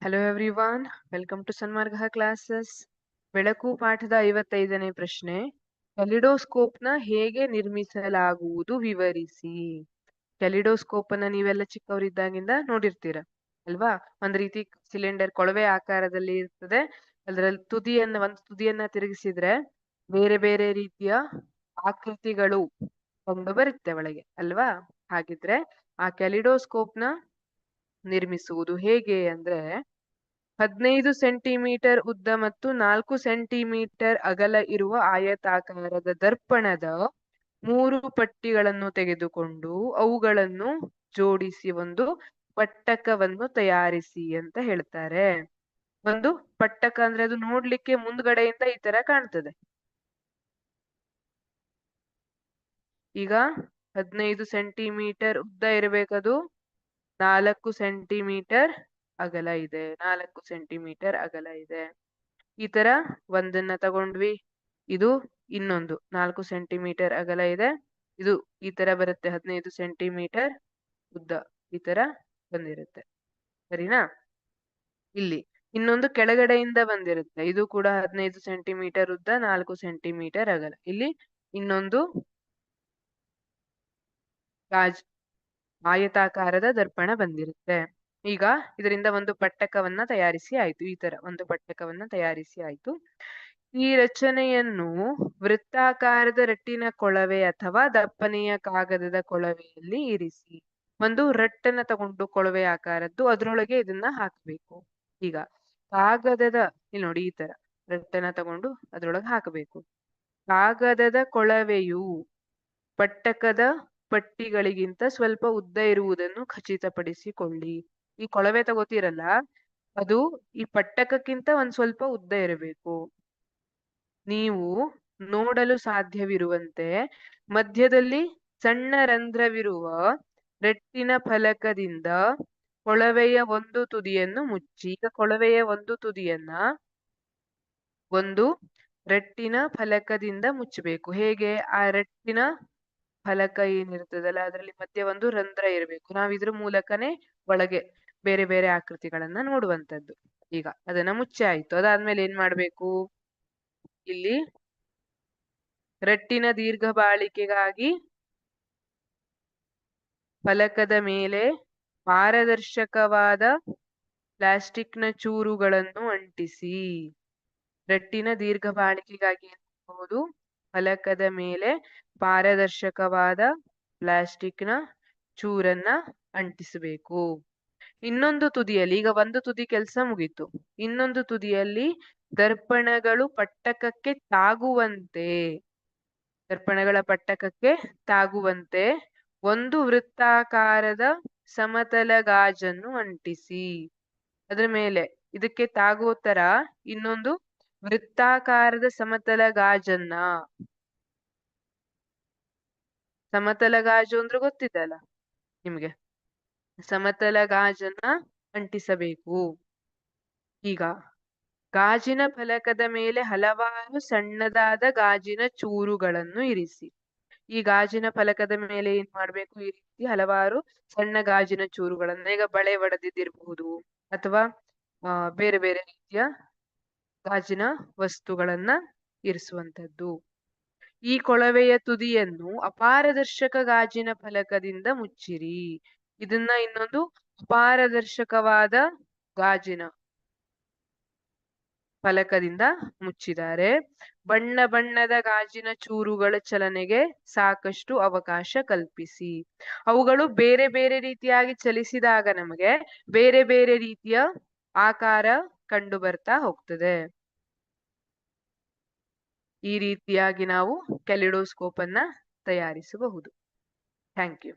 Hello everyone, welcome to Sanmarga classes. ಬೆಳಕು ಪಾಠದ 55ನೇ ಪ್ರಶ್ನೆ. ಕೆಲಿಡೋಸ್ಕೋಪ್ ನ ಹೇಗೆ ನಿರ್ಮಿಸಲಾಗುವುದು ವಿವರಿಸಿ. ಕೆಲಿಡೋಸ್ಕೋಪ್ ಅನ್ನ ನೀವೆಲ್ಲ ಚಿಕ್ಕವರಿದ್ದಾಗಿಂದ ನೋಡಿರ್ತೀರ ಅಲ್ವಾ? ಒಂದ್ ರೀತಿ ಸಿಲಿಂಡರ್ ಕೊಳವೆ ಆಕಾರದಲ್ಲಿ ಇರ್ತದೆ. ಅದರಲ್ಲಿ ಒಂದು ತುದಿಯನ್ನ ತಿರುಗಿಸಿದ್ರೆ ಬೇರೆ ಬೇರೆ ರೀತಿಯ ಆಕೃತಿಗಳು ಕಂಡು ಬರುತ್ತೆ ಒಳಗೆ ಅಲ್ವಾ? ಹಾಗಿದ್ರೆ ಆ ಕೆಲಿಡೋಸ್ಕೋಪ್ ನ ನಿರ್ಮಿಸುವುದು ಹೇಗೆ ಅಂದ್ರೆ, 15 ಸೆಂಟಿಮೀಟರ್ ಉದ್ದ ಮತ್ತು 4 ಸೆಂಟಿಮೀಟರ್ ಅಗಲ ಇರುವ ಆಯತಾಕಾರದ ದರ್ಪಣದ 3 ಪಟ್ಟಿಗಳನ್ನು ತೆಗೆದುಕೊಂಡು ಅವುಗಳನ್ನು ಜೋಡಿಸಿ ಒಂದು ಪಟ್ಟಕವನ್ನು ತಯಾರಿಸಿ ಅಂತ ಹೇಳ್ತಾರೆ. ಒಂದು ಪಟ್ಟಕ ಅಂದ್ರೆ ಅದು ನೋಡ್ಲಿಕ್ಕೆ ಮುಂದ್ಗಡೆಯಿಂದ ಈ ತರ ಕಾಣ್ತದೆ. ಈಗ 15 ಸೆಂಟಿಮೀಟರ್ ಉದ್ದ ಇರಬೇಕದು, 4 ಸೆಂಟಿಮೀಟರ್ ಅಗಲ ಇದೆ, 4 ಸೆಂಟಿಮೀಟರ್ ಅಗಲ ಇದೆ. ಈ ತರ ಒಂದನ್ನ ತಗೊಂಡ್ವಿ. ಇದು ಇನ್ನೊಂದು 4 ಸೆಂಟಿಮೀಟರ್ ಅಗಲ ಇದೆ. ಇದು ಈ ತರ ಬರುತ್ತೆ, 15 ಸೆಂಟಿಮೀಟರ್ ಉದ್ದ ಈ ತರ ಬಂದಿರುತ್ತೆ. ಸರಿನಾ? ಇಲ್ಲಿ ಇನ್ನೊಂದು ಕೆಳಗಡೆಯಿಂದ ಬಂದಿರುತ್ತೆ. ಇದು ಕೂಡ 15 ಸೆಂಟಿಮೀಟರ್ ಉದ್ದ, 4 ಸೆಂಟಿಮೀಟರ್ ಅಗಲ. ಇಲ್ಲಿ ಇನ್ನೊಂದು ಆಯತಾಕಾರದ ದರ್ಪಣ ಬಂದಿರುತ್ತೆ. ಈಗ ಇದರಿಂದ ಒಂದು ಪಟ್ಟಕವನ್ನ ತಯಾರಿಸಿ ಆಯ್ತು. ಈ ತರ ಒಂದು ಪಟ್ಟಕವನ್ನ ತಯಾರಿಸಿ ಆಯ್ತು. ಈ ರಚನೆಯನ್ನು ವೃತ್ತಾಕಾರದ ರಟ್ಟಿನ ಕೊಳವೆ ಅಥವಾ ದಪ್ಪನೆಯ ಕಾಗದದ ಕೊಳವೆಯಲ್ಲಿ ಇರಿಸಿ. ಒಂದು ರಟ್ಟನ್ನ ತಗೊಂಡು ಕೊಳವೆ ಆಕಾರದ್ದು ಅದ್ರೊಳಗೆ ಇದನ್ನ ಹಾಕ್ಬೇಕು. ಈಗ ಕಾಗದದ ಇಲ್ಲಿ ನೋಡಿ, ಈ ತರ ರಟ್ಟನ್ನ ತಗೊಂಡು ಅದ್ರೊಳಗೆ ಹಾಕಬೇಕು. ಕಾಗದದ ಕೊಳವೆಯು ಪಟ್ಟಕದ ಪಟ್ಟಿಗಳಿಗಿಂತ ಸ್ವಲ್ಪ ಉದ್ದ ಇರುವುದನ್ನು ಖಚಿತಪಡಿಸಿಕೊಳ್ಳಿ. ಈ ಕೊಳವೆ ತಗೋತೀರಲ್ಲ, ಅದು ಈ ಪಟ್ಟಕಕ್ಕಿಂತ ಒಂದ್ ಸ್ವಲ್ಪ ಉದ್ದ ಇರಬೇಕು. ನೀವು ನೋಡಲು ಸಾಧ್ಯವಿರುವಂತೆ ಮಧ್ಯದಲ್ಲಿ ಸಣ್ಣ ರಂಧ್ರವಿರುವ ರಟ್ಟಿನ ಫಲಕದಿಂದ ಕೊಳವೆಯ ಒಂದು ತುದಿಯನ್ನು ಮುಚ್ಚಿ. ಈಗ ಕೊಳವೆಯ ಒಂದು ತುದಿಯನ್ನ ಒಂದು ರಟ್ಟಿನ ಫಲಕದಿಂದ ಮುಚ್ಚಬೇಕು. ಹೇಗೆ? ಆ ರಟ್ಟಿನ ಫಲಕ ಏನಿರ್ತದಲ್ಲ ಅದರಲ್ಲಿ ಮಧ್ಯೆ ಒಂದು ರಂಧ್ರ ಇರಬೇಕು. ನಾವ್ ಇದ್ರ ಮೂಲಕನೇ ಒಳಗೆ ಬೇರೆ ಬೇರೆ ಆಕೃತಿಗಳನ್ನ ನೋಡುವಂತದ್ದು. ಈಗ ಅದನ್ನ ಮುಚ್ಚೆ ಆಯ್ತು. ಅದಾದ್ಮೇಲೆ ಏನ್ ಮಾಡ್ಬೇಕು? ಇಲ್ಲಿ ರಟ್ಟಿನ ದೀರ್ಘ ಬಾಳಿಕೆಗಾಗಿ ಫಲಕದ ಮೇಲೆ ಪಾರದರ್ಶಕವಾದ ಪ್ಲಾಸ್ಟಿಕ್ನ ಚೂರುಗಳನ್ನು ಅಂಟಿಸಿ. ರಟ್ಟಿನ ದೀರ್ಘ ಬಾಳಿಕೆಗಾಗಿ ಏನ್ಬಹುದು? ಫಲಕದ ಮೇಲೆ ಪಾರದರ್ಶಕವಾದ ಪ್ಲಾಸ್ಟಿಕ್ನ ಚೂರನ್ನ ಅಂಟಿಸಬೇಕು. ಇನ್ನೊಂದು ತುದಿಯಲ್ಲಿ, ಈಗ ಒಂದು ತುದಿ ಕೆಲಸ ಮುಗೀತು, ಇನ್ನೊಂದು ತುದಿಯಲ್ಲಿ ದರ್ಪಣಗಳ ಪಟ್ಟಕಕ್ಕೆ ತಾಗುವಂತೆ ಒಂದು ವೃತ್ತಾಕಾರದ ಸಮತಲ ಗಾಜನ್ನು ಅಂಟಿಸಿ. ಅದ್ರ ಮೇಲೆ ಇದಕ್ಕೆ ತಾಗುವ ತರ ಇನ್ನೊಂದು ವೃತ್ತಾಕಾರದ ಸಮತಲ ಗಾಜನ್ನ, ಸಮತಲ ಗಾಜು ಅಂದ್ರೆ ಗೊತ್ತಿದಲ್ಲ ನಿಮ್ಗೆ, ಸಮತಲ ಗಾಜನ್ನ ಅಂಟಿಸಬೇಕು. ಈಗ ಗಾಜಿನ ಫಲಕದ ಮೇಲೆ ಹಲವಾರು ಸಣ್ಣದಾದ ಗಾಜಿನ ಚೂರುಗಳನ್ನು ಇರಿಸಿ. ಈ ಗಾಜಿನ ಫಲಕದ ಮೇಲೆ ಏನ್ ಮಾಡ್ಬೇಕು? ಈ ರೀತಿ ಹಲವಾರು ಸಣ್ಣ ಗಾಜಿನ ಚೂರುಗಳನ್ನ, ಈಗ ಬಳೆ ಒಡೆದಿದ್ದಿರ್ಬಹುದು ಅಥವಾ ಬೇರೆ ಬೇರೆ ರೀತಿಯ ಗಾಜಿನ ವಸ್ತುಗಳನ್ನ ಇರಿಸುವಂತದ್ದು. ಈ ಕೊಳವೆಯ ತುದಿಯನ್ನು ಅಪಾರದರ್ಶಕ ಗಾಜಿನ ಫಲಕದಿಂದ ಮುಚ್ಚಿರಿ. ಇದನ್ನ ಇನ್ನೊಂದು ಅಪಾರದರ್ಶಕವಾದ ಗಾಜಿನ ಫಲಕದಿಂದ ಮುಚ್ಚಿದ್ದಾರೆ. ಬಣ್ಣ ಬಣ್ಣದ ಗಾಜಿನ ಚೂರುಗಳ ಚಲನೆಗೆ ಸಾಕಷ್ಟು ಅವಕಾಶ ಕಲ್ಪಿಸಿ. ಅವುಗಳು ಬೇರೆ ಬೇರೆ ರೀತಿಯಾಗಿ ಚಲಿಸಿದಾಗ ನಮಗೆ ಬೇರೆ ಬೇರೆ ರೀತಿಯ ಆಕಾರ ಕಂಡು ಬರ್ತಾ ಹೋಗ್ತದೆ. ಈ ರೀತಿಯಾಗಿ ನಾವು ಕೆಲಿಡೋಸ್ಕೋಪ್ ಅನ್ನ ತಯಾರಿಸಬಹುದು. Thank you.